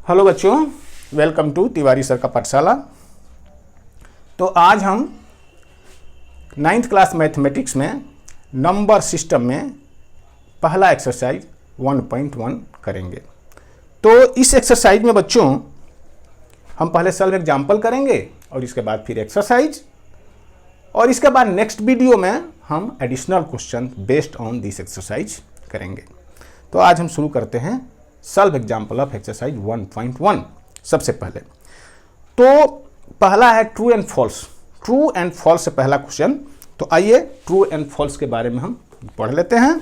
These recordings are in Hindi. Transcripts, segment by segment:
हेलो बच्चों, वेलकम टू तिवारी सर का पाठशाला। तो आज हम 9th क्लास मैथमेटिक्स में नंबर सिस्टम में पहला एक्सरसाइज 1.1 करेंगे। तो इस एक्सरसाइज में बच्चों हम पहले सॉल्व एग्जाम्पल करेंगे और इसके बाद फिर एक्सरसाइज, और इसके बाद नेक्स्ट वीडियो में हम additional question based on this exercise करेंगे। तो आज हम शुरू करते हैं सॉल्व एग्जाम्पल ऑफ एक्सरसाइज 1.1। सबसे पहले तो पहला है true and false. True and false से पहला क्वेश्चन। तो आइए ट्रू एंड फॉल्स के बारे में हम पढ़ लेते हैं।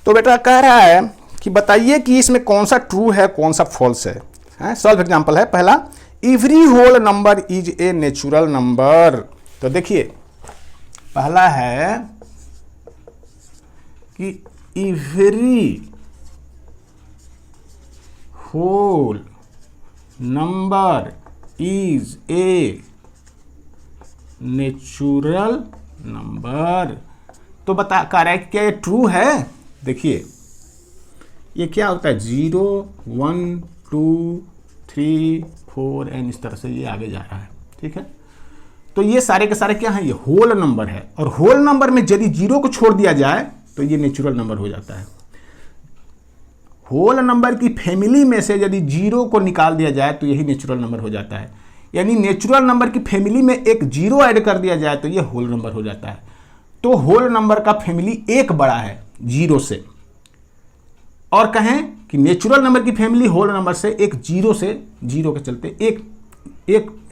तो बेटा कह रहा है कि बताइए कि इसमें कौन सा ट्रू है कौन सा फॉल्स है। सॉल्व एग्जाम्पल है पहला, every whole number is a natural number. तो देखिए पहला है कि every whole number is a natural number. तो बता कह रहा है क्या ये ट्रू है। देखिए ये क्या होता है, 0 1 2 3 4 एंड इस तरह से ये आगे जा रहा है। ठीक है, तो ये सारे के सारे क्या है, ये होल नंबर है। और होल नंबर में यदि 0 को छोड़ दिया जाए तो ये नेचुरल नंबर हो जाता है। होल नंबर की फैमिली में से यदि 0 को निकाल दिया जाए तो यही नेचुरल नंबर हो जाता है। यानी नेचुरल नंबर की फैमिली में एक 0 ऐड कर दिया जाए तो ये होल नंबर हो जाता है। तो होल नंबर का फैमिली एक बड़ा है 0 से, और कहें कि नेचुरल नंबर की फैमिली होल नंबर से एक 0 से 0 के चलते एक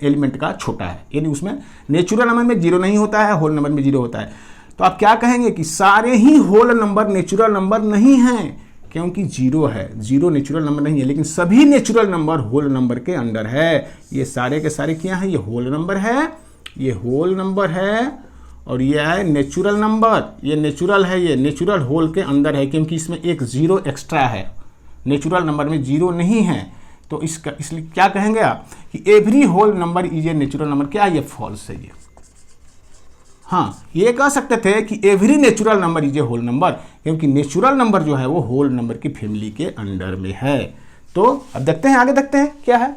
एलिमेंट का छोटा है। यानी उसमें नेचुरल नंबर में 0 नहीं होता है, होल नंबर में 0 होता है। तो आप क्या कहेंगे कि सारे ही होल नंबर नेचुरल नंबर नहीं हैं, क्योंकि 0 है। 0 नेचुरल नंबर नहीं है, लेकिन सभी नेचुरल नंबर होल नंबर के अंडर है। ये सारे के सारे क्या है, ये होल नंबर है, ये होल नंबर है, और ये है नेचुरल नंबर। ये नेचुरल है, ये नेचुरल होल के अंदर है, क्योंकि इसमें एक 0 एक्स्ट्रा है। नेचुरल नंबर में 0 नहीं है। तो इसका इसलिए क्या कहेंगे आप कि every whole number is a natural number. क्या ये फॉल्स है ये। हाँ, ये कह सकते थे कि every natural number is a whole number, क्योंकि नेचुरल नंबर जो है वो होल नंबर की फैमिली के अंडर में है। तो अब देखते हैं, आगे देखते हैं क्या है।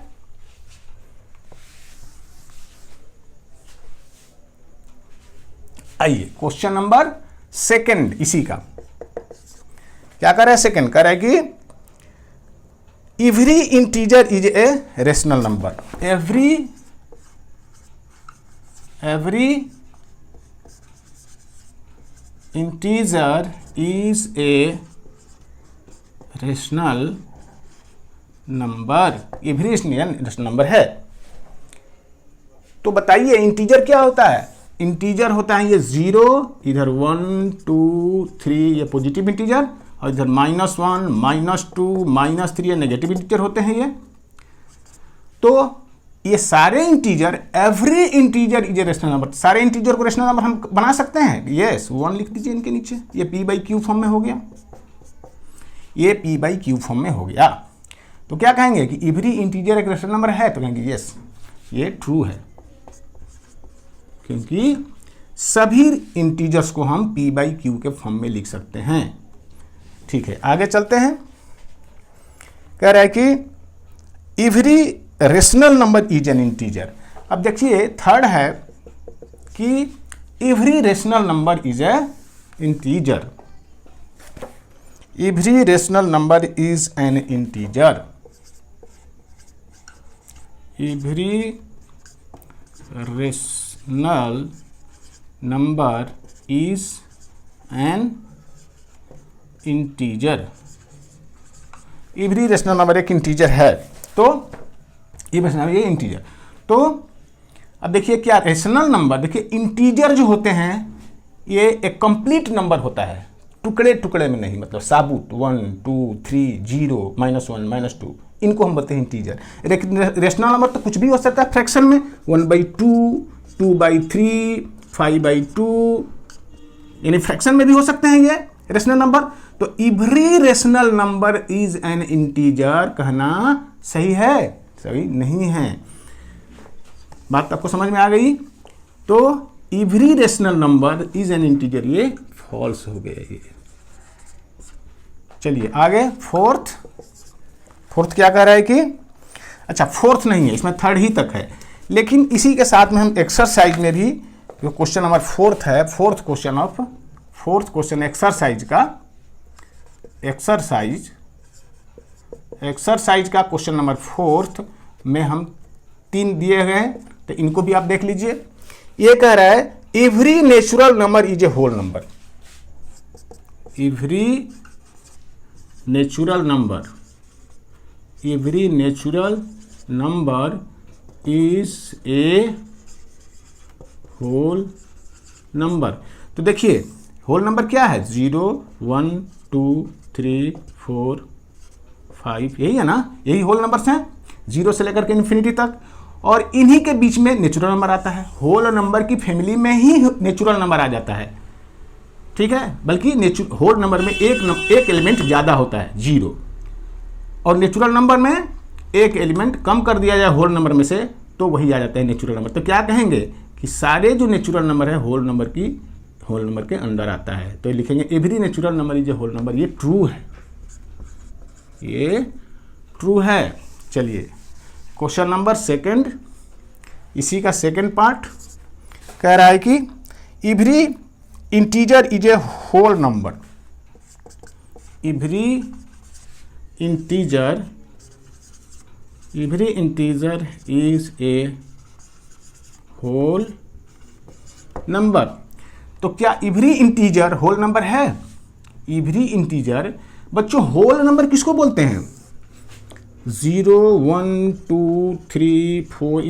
आइए क्वेश्चन नंबर सेकंड इसी का। क्या कर रहा है सेकंड, कह रहा है कि every integer is a rational number. Every integer is a rational number. Every rational number है। तो बताइए इंटीजर क्या होता है। इंटीजर होता है ये 0, इधर 1 2 3 ये पॉजिटिव इंटीजर, और इधर -1 -2 -3 ये नेगेटिव इंटीजर होते हैं ये। तो ये सारे integer, every integer is a rational number. सारे इंटीजर को रेशनल नंबर हम बना सकते हैं। यस, 1 लिख दीजिए इनके नीचे। ये p/q फॉर्म में हो गया, ये p/q फॉर्म में हो गया। तो क्या कहेंगे कि एवरी इंटीजर एक रेशनल नंबर है। तो कहेंगे यस ये ट्रू है, क्योंकि सभी इंटीजर्स को हम p/q के फॉर्म में लिख सकते हैं। ठीक है, आगे चलते हैं। कह रहा है कि every rational number is an integer. अब देखिए थर्ड है कि every rational number is a integer. Every rational number is an integer. Every rational number is an integer. Every rational number एक इंटीजर है। तो ये इंटीजर। तो अब देखिए क्या रेशनल नंबर, देखिए इंटीजर जो होते हैं ये एक कंप्लीट नंबर होता है, टुकड़े टुकड़े में नहीं, मतलब साबुत 1 2 3 0 -1 -2, इनको हम बोलते हैं इंटीजर। रेशनल नंबर तो कुछ भी हो सकता है फ्रैक्शन में, 1/2 2/3 5/2, यानी फ्रैक्शन में भी हो सकते हैं ये रेशनल नंबर। तो every rational number is an integer कहना सही है, सही नहीं है। बात आपको समझ में आ गई। तो every rational number is an integer, ये फॉल्स हो गया ये। चलिए आगे फोर्थ क्या कह रहा है कि अच्छा फोर्थ नहीं है, इसमें थर्ड ही तक है, लेकिन इसी के साथ में हम एक्सरसाइज में भी जो क्वेश्चन नंबर फोर्थ है, फोर्थ क्वेश्चन एक्सरसाइज का क्वेश्चन नंबर फोर्थ में हम 3 दिए गए हैं, तो इनको भी आप देख लीजिए। ये कह रहा है every natural number is a whole number. Every natural number is a whole number. तो देखिए होल नंबर क्या है, 0 1 2 3 4 5, यही है ना, यही होल नंबर्स हैं 0 से लेकर के इन्फिनिटी तक, और इन्हीं के बीच में नेचुरल नंबर आता है। होल नंबर की फैमिली में ही नेचुरल नंबर आ जाता है, ठीक है, बल्कि होल नंबर में एक एलिमेंट ज़्यादा होता है 0, और नेचुरल नंबर में एक एलिमेंट कम कर दिया जाए होल नंबर में से तो वही आ जाता है नेचुरल नंबर। तो क्या कहेंगे कि सारे जो नेचुरल नंबर है होल नंबर के अंदर आता है, तो लिखेंगे every natural number is a whole number. ये ट्रू है। चलिए क्वेश्चन नंबर सेकंड, इसी का सेकंड पार्ट कह रहा है कि every integer is a whole number. Every integer is a whole number. तो क्या एवरी इंटीजर होल नंबर है? एवरी इंटीजर बच्चों होल नंबर किसको बोलते हैं? 0 1 2 3 4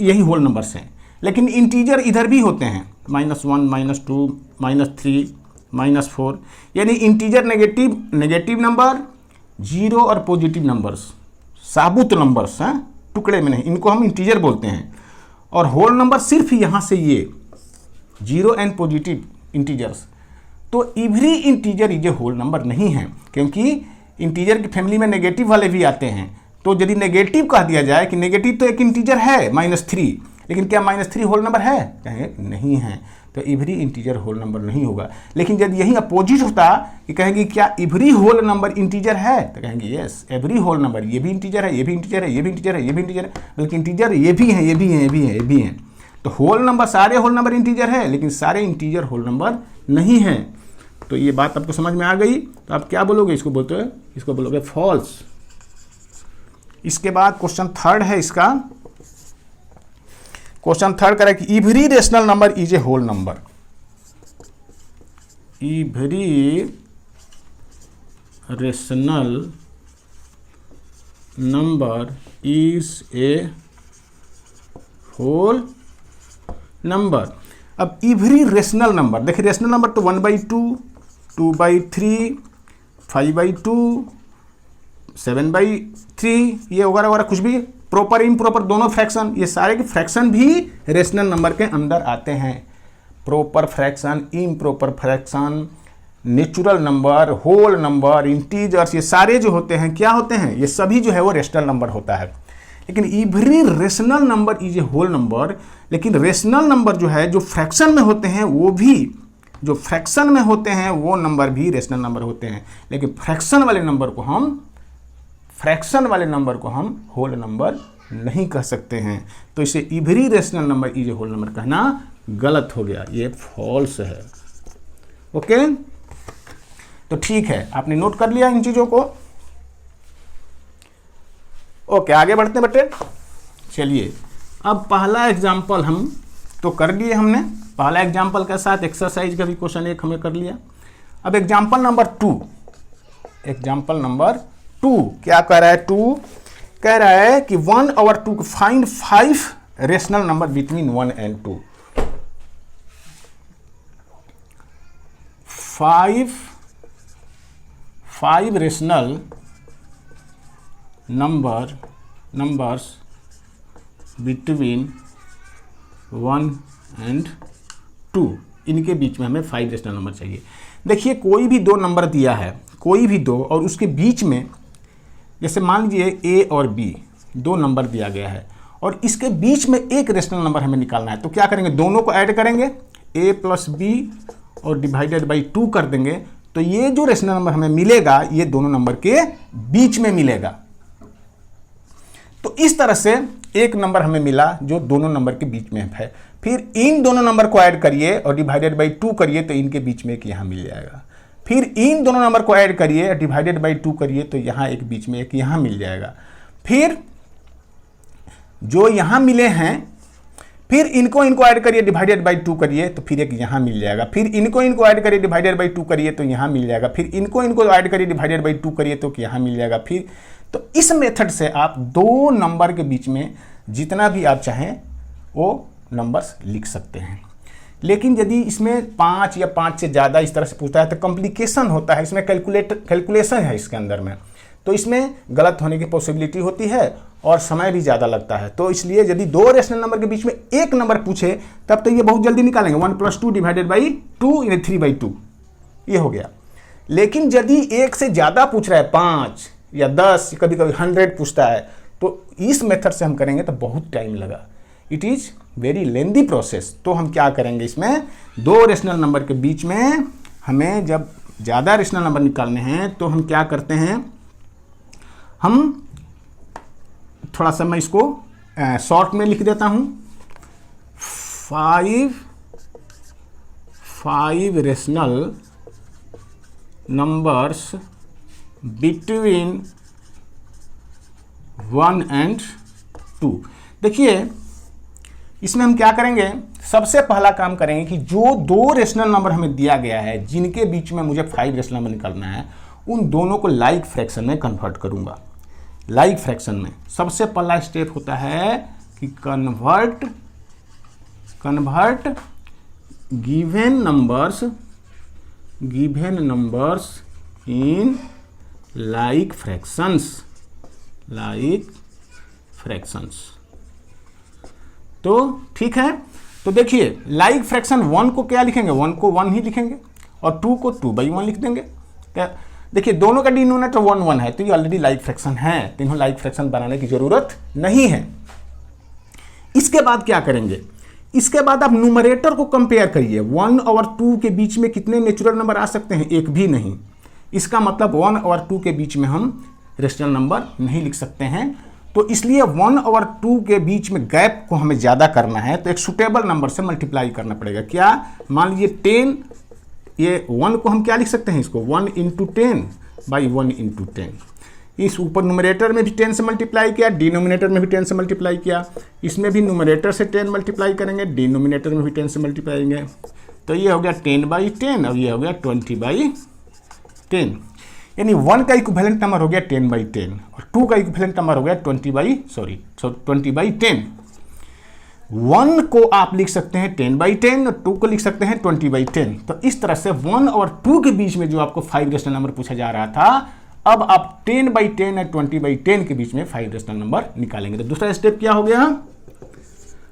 यही होल नंबर्स हैं, लेकिन इंटीजर इधर भी होते हैं, -1 -2 -3 -4, यानी इंटीजर नेगेटिव नंबर, 0 और पॉजिटिव नंबर्स, साबुत नंबर्स हैं, टुकड़े में नहीं, इनको हम इंटीजर बोलते हैं। और होल नंबर सिर्फ यहाँ से ये 0 एंड पॉजिटिव इंटीजर्स। तो every integer is a whole number नहीं है, क्योंकि इंटीजर की फैमिली में नेगेटिव वाले भी आते हैं। तो यदि नेगेटिव कह दिया जाए कि नेगेटिव तो एक इंटीजर है -3, लेकिन क्या -3 होल नंबर है? कहेंगे नहीं है, तो एवरी इंटीजर होल नंबर नहीं होगा। लेकिन यदि यही अपोजिट होता कि कहेंगे क्या एवरी होल नंबर इंटीजर है, तो कहेंगे यस एवरी होल नंबर, ये भी इंटीजर है, ये भी इंटीजर है, ये भी इंटीजर है, ये भी इंटीजर है, बल्कि इंटीजर ये भी हैं, ये भी हैं, ये भी हैं, ये भी हैं। तो होल नंबर, सारे होल नंबर इंटीजर है, लेकिन सारे इंटीजर होल नंबर नहीं हैं। तो ये बात आपको समझ में आ गई। तो आप क्या बोलोगे? इसको बोलोगे फॉल्स। इसके बाद क्वेश्चन थर्ड है इसका। क्वेश्चन थर्ड करें कि every rational number is a whole number. Every rational number is a whole number. अब एवरी रेशनल नंबर, देखिए रेशनल नंबर तो 1/2, 2/3, 5/2, 7/3, ये वगैरह कुछ भी, प्रॉपर इम्प्रॉपर दोनों फ्रैक्शन, ये सारे के फ्रैक्शन भी रेशनल नंबर के अंदर आते हैं। Proper fraction, improper fraction, natural number, whole number, integers, ये सारे जो होते हैं क्या होते हैं? ये सभी जो है वो रेशनल नंबर होता है। लेकिन every rational number is a whole number. लेकिन रेशनल नंबर जो है जो फ्रैक्शन में होते हैं वो भी, जो फ्रैक्शन में होते हैं वो नंबर भी रेशनल नंबर होते हैं। लेकिन फ्रैक्शन वाले नंबर को हम होल नंबर नहीं कह सकते हैं। तो इसे every rational number is a whole number कहना गलत हो गया, ये फॉल्स है। ओके, तो ठीक है, आपने नोट कर लिया इन चीजों को। ओके, आगे बढ़ते हैं बेटे। चलिए अब पहला एग्जाम्पल हम तो कर लिए हमने, पहला एग्जाम्पल के साथ एक्सरसाइज का भी क्वेश्चन 1 हमने कर लिया। अब एग्जाम्पल नंबर 2 क्या कह रहा है? 2 कह रहा है कि 1 और 2 find 5 rational number between 1 and 2। 5 rational numbers between 1 and 2, इनके बीच में हमें 5 रेशनल नंबर चाहिए। देखिए कोई भी 2 नंबर दिया है, कोई भी 2, और उसके बीच में जैसे मान लीजिए A और B 2 नंबर दिया गया है, और इसके बीच में एक रेशनल नंबर हमें निकालना है। तो क्या करेंगे? दोनों को ऐड करेंगे, A + B और डिवाइडेड बाई 2 कर देंगे, तो ये जो रेशनल नंबर हमें मिलेगा ये दोनों नंबर के बीच में मिलेगा। तो इस तरह से एक नंबर हमें मिला जो दोनों नंबर के बीच में है। फिर इन दोनों नंबर को ऐड करिए और डिवाइडेड बाई 2 करिए तो इनके बीच में एक यहाँ मिल जाएगा। फिर इन दोनों नंबर को ऐड करिए और डिवाइडेड बाई 2 करिए तो यहाँ एक बीच में एक यहाँ मिल जाएगा। फिर जो यहाँ मिले हैं फिर इनको ऐड करिए डिवाइडेड बाई 2 करिए तो फिर एक यहाँ मिल जाएगा। फिर इनको ऐड करिए डिवाइडेड बाई 2 करिए तो यहाँ मिल जाएगा। फिर इनको ऐड करिए डिवाइडेड बाई 2 करिए तो यहाँ मिल जाएगा। फिर तो इस मेथड से आप दो नंबर के बीच में जितना भी आप चाहें वो नंबर्स लिख सकते हैं। लेकिन यदि इसमें 5 या 5 से ज़्यादा इस तरह से पूछता है तो कॉम्प्लिकेशन होता है, इसमें कैलकुलेशन है इसके अंदर में, तो इसमें गलत होने की पॉसिबिलिटी होती है और समय भी ज़्यादा लगता है। तो इसलिए यदि दो रेशनल नंबर के बीच में एक नंबर पूछे तब तो ये बहुत जल्दी निकालेंगे, 1 + 2 डिवाइडेड बाई 2 यानी 3/2 ये हो गया। लेकिन यदि एक से ज़्यादा पूछ रहा है 5 या 10 कभी कभी 100 पूछता है तो इस मेथड से हम करेंगे तो बहुत टाइम लगा, it is very lengthy process. तो हम क्या करेंगे, इसमें दो रेशनल नंबर के बीच में हमें जब ज़्यादा रेशनल नंबर निकालने हैं तो हम क्या करते हैं, हम थोड़ा सा मैं इसको शॉर्ट में लिख देता हूँ, 5 रेशनल नंबर्स बिटवीन 1 and 2। देखिए इसमें हम क्या करेंगे, सबसे पहला काम करेंगे कि जो दो रेशनल नंबर हमें दिया गया है जिनके बीच में मुझे 5 रेशनल नंबर निकालना है उन दोनों को लाइक फ्रैक्शन में कन्वर्ट करूंगा। लाइक फ्रैक्शन में सबसे पहला स्टेप होता है कि convert given numbers in like fractions. तो ठीक है, तो देखिए लाइक फ्रैक्शन 1 को क्या लिखेंगे, 1 को 1 ही लिखेंगे और 2 को 2/1 लिख देंगे। क्या देखिए दोनों का डिनोमिनेटर 1 1 है तो ये ऑलरेडी लाइक फ्रैक्शन है, तो इन्हें लाइक फ्रैक्शन बनाने की जरूरत नहीं है। इसके बाद क्या करेंगे, इसके बाद आप न्यूमरेटर को कंपेयर करिए। 1 और 2 के बीच में कितने नेचुरल नंबर आ सकते हैं, एक भी नहीं। इसका मतलब 1 और 2 के बीच में हम रेशनल नंबर नहीं लिख सकते हैं। तो इसलिए 1 और 2 के बीच में गैप को हमें ज़्यादा करना है तो एक सुटेबल नंबर से मल्टीप्लाई करना पड़ेगा। क्या, मान लीजिए 10, ये 1 को हम क्या लिख सकते हैं, इसको 1 × 10 बाई 1 × 10। इस ऊपर न्यूमरेटर में भी 10 से मल्टीप्लाई किया, डिनोमिनेटर में भी 10 से मल्टीप्लाई किया, इसमें भी न्यूमरेटर से 10 मल्टीप्लाई करेंगे, डिनोमिनेटर में भी 10 से मल्टीप्लाई करेंगे। तो ये हो गया 10/10 और ये हो गया 20/10। यानी 1 का इक्विवेलेंट नंबर हो गया 10/10 और 2 का इक्विवेलेंट नंबर हो गया 20/10। 1 को आप लिख सकते हैं 10/10 और 2 को लिख सकते हैं 20/10। तो इस तरह से 1 और 2 के बीच में जो आपको 5 रेशनल नंबर पूछा जा रहा था, अब आप 10/10 और 20/10 के बीच में 5 रेशनल नंबर निकालेंगे। तो दूसरा स्टेप क्या हो गया,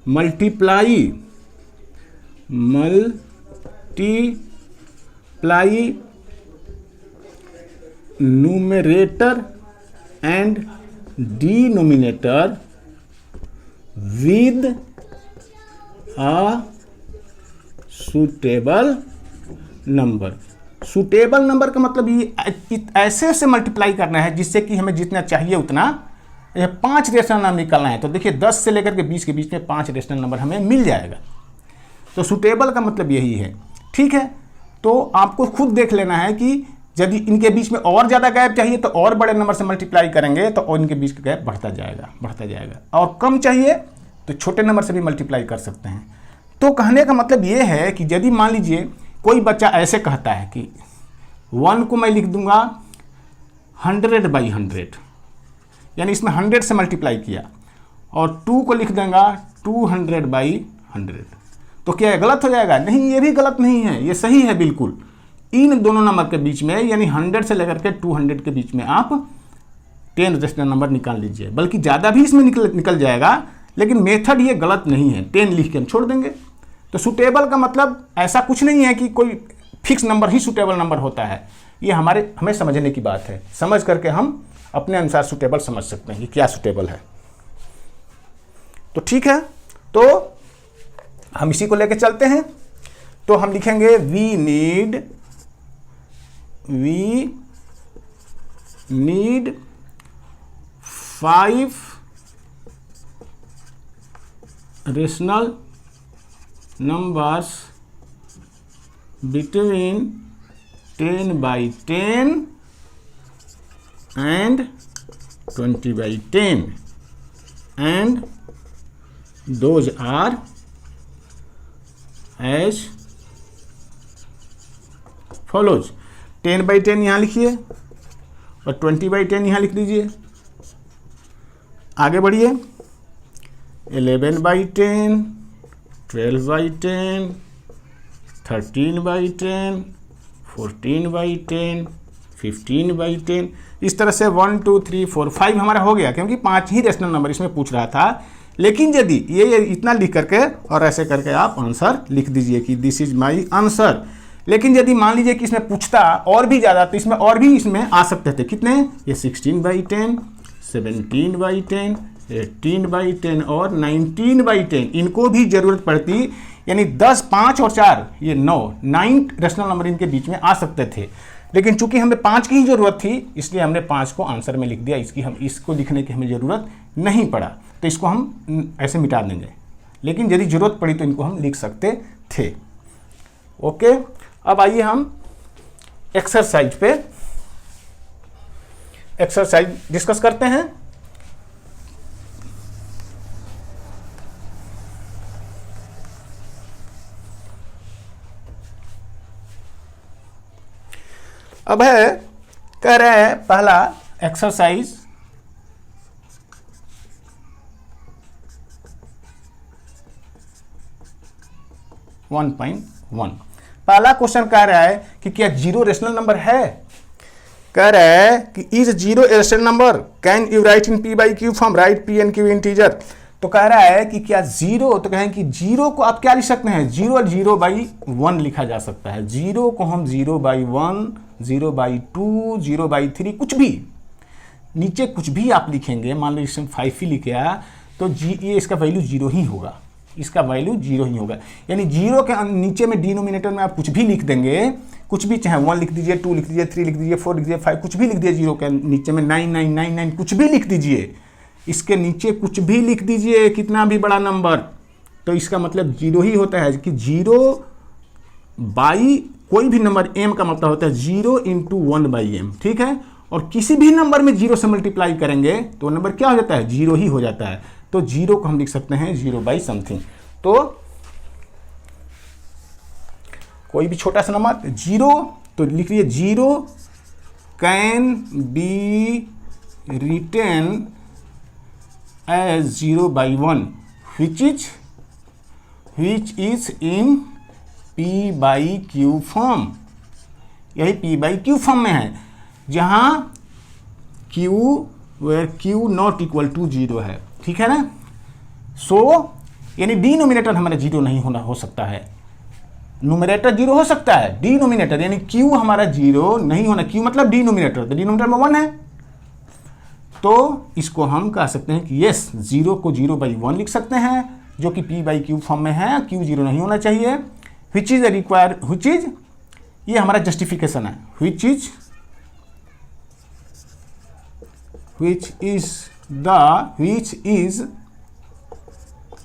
multiply numerator and denominator with a suitable number. Suitable number का मतलब ये ऐसे मल्टीप्लाई करना है जिससे कि हमें जितना चाहिए उतना 5 रेशनल नंबर निकालना है। तो देखिए 10 से लेकर के 20 के बीच में 5 रेशनल नंबर हमें मिल जाएगा। तो सुटेबल का मतलब यही है, ठीक है। तो आपको खुद देख लेना है कि यदि इनके बीच में और ज़्यादा गैप चाहिए तो और बड़े नंबर से मल्टीप्लाई करेंगे तो इनके बीच का गैप बढ़ता जाएगा और कम चाहिए तो छोटे नंबर से भी मल्टीप्लाई कर सकते हैं। तो कहने का मतलब ये है कि यदि मान लीजिए कोई बच्चा ऐसे कहता है कि 1 को मैं लिख दूंगा 100/100, यानी इसमें 100 से मल्टीप्लाई किया, और 2 को लिख देंगे 200/100, तो क्या ये गलत हो जाएगा? नहीं, ये भी गलत नहीं है, ये सही है बिल्कुल। इन दोनों नंबर के बीच में यानी 100 से लेकर के 200 के बीच में आप 10 रेशनल नंबर निकाल लीजिए, बल्कि ज़्यादा भी इसमें निकल जाएगा, लेकिन मेथड ये गलत नहीं है। 10 लिख के हम छोड़ देंगे। तो सुटेबल का मतलब ऐसा कुछ नहीं है कि कोई फिक्स नंबर ही सुटेबल नंबर होता है। ये हमें समझने की बात है, समझ करके हम अपने अनुसार सुटेबल समझ सकते हैं कि क्या सुटेबल है। तो ठीक है, तो हम इसी को लेके चलते हैं। तो हम लिखेंगे we need we need 5 rational numbers between 10/10 and 20/10, and those are as follows। 10/10 यहाँ लिखिए और 20/10 यहाँ लिख दीजिए। आगे बढ़िए। 11/10, 12/10, 13/10, 14/10, 15/10, इस तरह से 1 2 3 4 5 हमारा हो गया, क्योंकि 5 ही रेशनल नंबर इसमें पूछ रहा था। लेकिन यदि ये इतना लिख करके और ऐसे करके आप आंसर लिख दीजिए कि दिस इज माई आंसर। लेकिन यदि मान लीजिए कि इसमें पूछता और भी ज़्यादा, तो इसमें और भी इसमें आ सकते थे। कितने? ये 16/10, 17/10, 18/10 और 19/10, इनको भी जरूरत पड़ती। यानी 10, 5 और 4 ये 9 रेशनल नंबर इनके बीच में आ सकते थे। लेकिन चूंकि हमें 5 की ही जरूरत थी, इसलिए हमने 5 को आंसर में लिख दिया। इसको लिखने की हमें ज़रूरत नहीं पड़ा, तो इसको हम ऐसे मिटा देंगे। लेकिन यदि ज़रूरत पड़ी तो इनको हम लिख सकते थे। ओके, अब आइए हम एक्सरसाइज डिस्कस करते हैं। अब है, कह रहे हैं पहला एक्सरसाइज 1.1। पहला क्वेश्चन कह रहा है कि क्या 0 रेशनल नंबर है। कह रहा है कि is 0 a rational number, can you right in p/q form, right p and q integer. तो कह रहा है कि क्या 0, तो कहें कि 0 को आप क्या लिख सकते हैं, 0/1 लिखा जा सकता है। 0 को हम 0/1, 0/2, 0/3, कुछ भी नीचे कुछ भी आप लिखेंगे। मान लो इसमें 5 ही लिखे तो ये इसका वैल्यू 0 ही होगा, इसका वैल्यू 0 ही होगा। यानी 0 के नीचे में डिनोमिनेटर में आप कुछ भी लिख देंगे, कुछ भी, चाहे 1 लिख दीजिए, 2 लिख दीजिए, 3 लिख दीजिए, 4 लिख दीजिए, 5 कुछ भी लिख दीजिए। 0 के नीचे में 9999 कुछ भी लिख दीजिए, इसके नीचे कुछ भी लिख दीजिए, कितना भी बड़ा नंबर, तो इसका मतलब 0 ही होता है। कि 0 बाई कोई भी नंबर m का मतलब होता है 0 × 1/m, ठीक है। और किसी भी नंबर में 0 से मल्टीप्लाई करेंगे तो नंबर क्या हो जाता है, 0 ही हो जाता है। तो 0 को हम लिख सकते हैं 0/समथिंग। तो कोई भी छोटा सा नंबर 0, तो लिख लीजिए 0 can be written as 0/1 which is in p/q form. यही p/q फॉर्म में है, जहां q नॉट इक्वल टू 0 है, ठीक है ना। सो यानी डिनोमिनेटर हमारा 0 नहीं हो सकता है, न्यूमरेटर 0 हो सकता है, डिनोमिनेटर यानी q हमारा 0 नहीं होना। q मतलब डिनोमिनेटर, तो डिनोमिनेटर में 1 है, तो इसको हम कह सकते हैं कि यस 0 को 0/1 लिख सकते हैं, जो कि p/q फॉर्म में है। q 0 नहीं होना चाहिए। which is ये हमारा जस्टिफिकेशन है। which is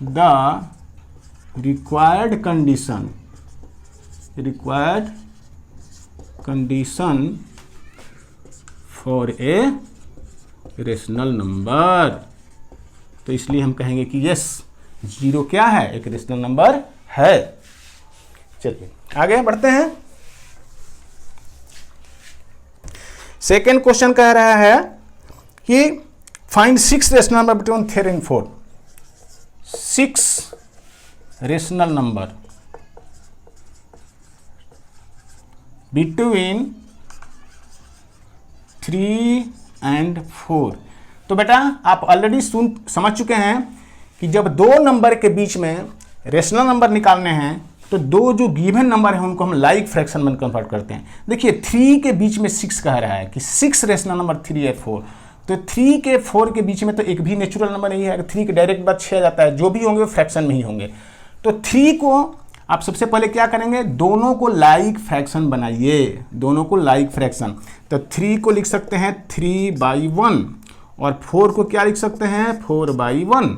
the required condition for a rational number. तो इसलिए हम कहेंगे कि यस 0 क्या है, एक रेशनल नंबर है। चलिए आगे बढ़ते हैं। सेकेंड क्वेश्चन कह रहा है कि find 6 rational number between 3 and 4। 6 rational number between 3 and 4। तो बेटा आप ऑलरेडी समझ चुके हैं कि जब 2 नंबर के बीच में रेशनल नंबर निकालने हैं तो 2 जो गिवन नंबर है उनको हम लाइक फ्रैक्शन में कन्वर्ट करते हैं। देखिए 3 के बीच में 6 कह रहा है कि 6 रेशनल नंबर 3 और 4, तो 3 के 4 के बीच में तो एक भी नेचुरल नंबर नहीं है। 3 के डायरेक्ट बात 6 आ जाता है, जो भी होंगे वो फ्रैक्शन में ही होंगे। तो 3 को आप सबसे पहले क्या करेंगे, दोनों को लाइक फ्रैक्शन बनाइए, दोनों को लाइक फ्रैक्शन। तो 3 को लिख सकते हैं 3/1 और 4 को क्या लिख सकते हैं 4/1।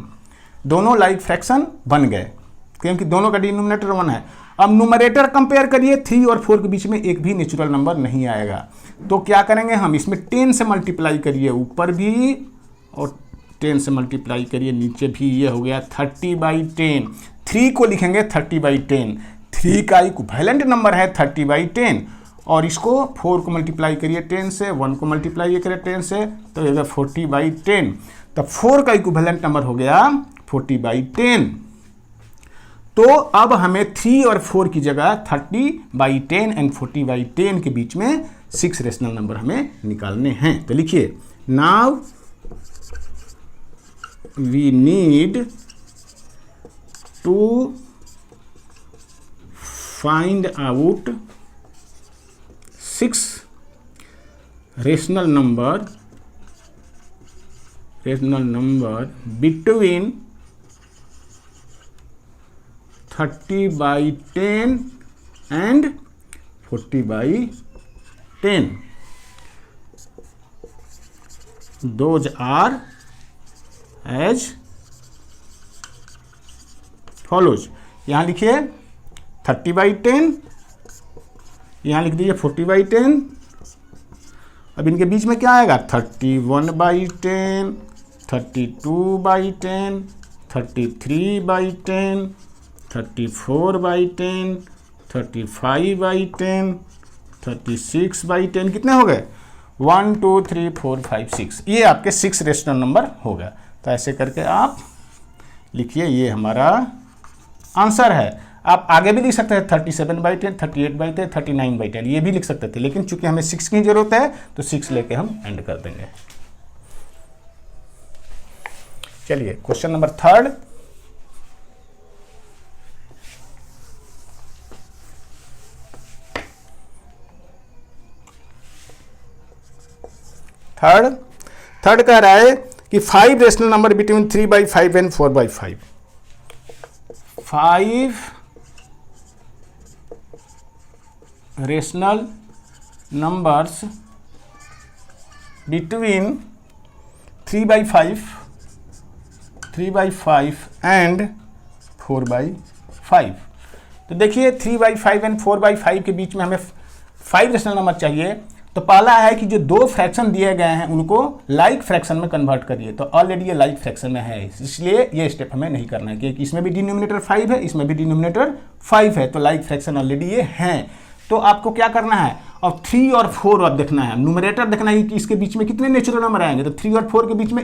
दोनों लाइक फ्रैक्शन बन गए क्योंकि दोनों का डिनोमिनेटर 1 है। अब न्यूमरेटर कंपेयर करिए, 3 और 4 के बीच में एक भी नेचुरल नंबर नहीं आएगा। तो क्या करेंगे हम, इसमें 10 से मल्टीप्लाई करिए, ऊपर भी और 10 से मल्टीप्लाई करिए नीचे भी, ये हो गया 30/10। 3 को लिखेंगे 30/10, 3 का इक्विवेलेंट नंबर है 30/10 और इसको 4 को मल्टीप्लाई करिए 10 से, 1 को मल्टीप्लाई करिए 10 से, तो ये 40/10। तो 4 का इक्विवेलेंट नंबर हो गया 40/10। तो अब हमें 3 और 4 की जगह 30/10 एंड 40/10 के बीच में 6 रेशनल नंबर हमें निकालने हैं। तो लिखिए, now we need to find out 6 rational number between 30/10 and 40/10. Those are as follows. यहाँ लिखिए 30/10, यहाँ लिख दीजिए 40/10। अब इनके बीच में क्या आएगा 31/10, 32/10, 33/10, 34/10, 35/10, 36/10, कितने हो गए 1 2 3 4 5 6। ये आपके 6 रेशनल नंबर हो गया। तो ऐसे करके आप लिखिए, ये हमारा आंसर है। आप आगे भी लिख सकते हैं 37/10, 38/10, 39/10, ये भी लिख सकते थे, लेकिन चूंकि हमें 6 की जरूरत है तो 6 लेके हम एंड कर देंगे। चलिए क्वेश्चन नंबर 3। थर्ड कह रहा है कि 5 rational number between 3/5 and 4/5। 5 rational numbers between 3/5 and 4/5। तो देखिए 3/5 एंड 4/5 के बीच में हमें 5 रेशनल नंबर चाहिए। तो पहला है कि जो 2 फ्रैक्शन दिए गए हैं उनको लाइक फ्रैक्शन में कन्वर्ट करिए। तो ऑलरेडी ये लाइक फ्रैक्शन में है, इसलिए ये स्टेप हमें नहीं करना है क्योंकि इसमें भी डिनोमिनेटर 5 है, इसमें भी डिनोमिनेटर 5 है, तो लाइक फ्रैक्शन ऑलरेडी ये हैं। तो आपको क्या करना है, और 3 और 4 अब देखना है, न्यूमरेटर देखना है कि इसके बीच में कितने नेचुरल नंबर आएंगे। तो 3 और 4 के बीच में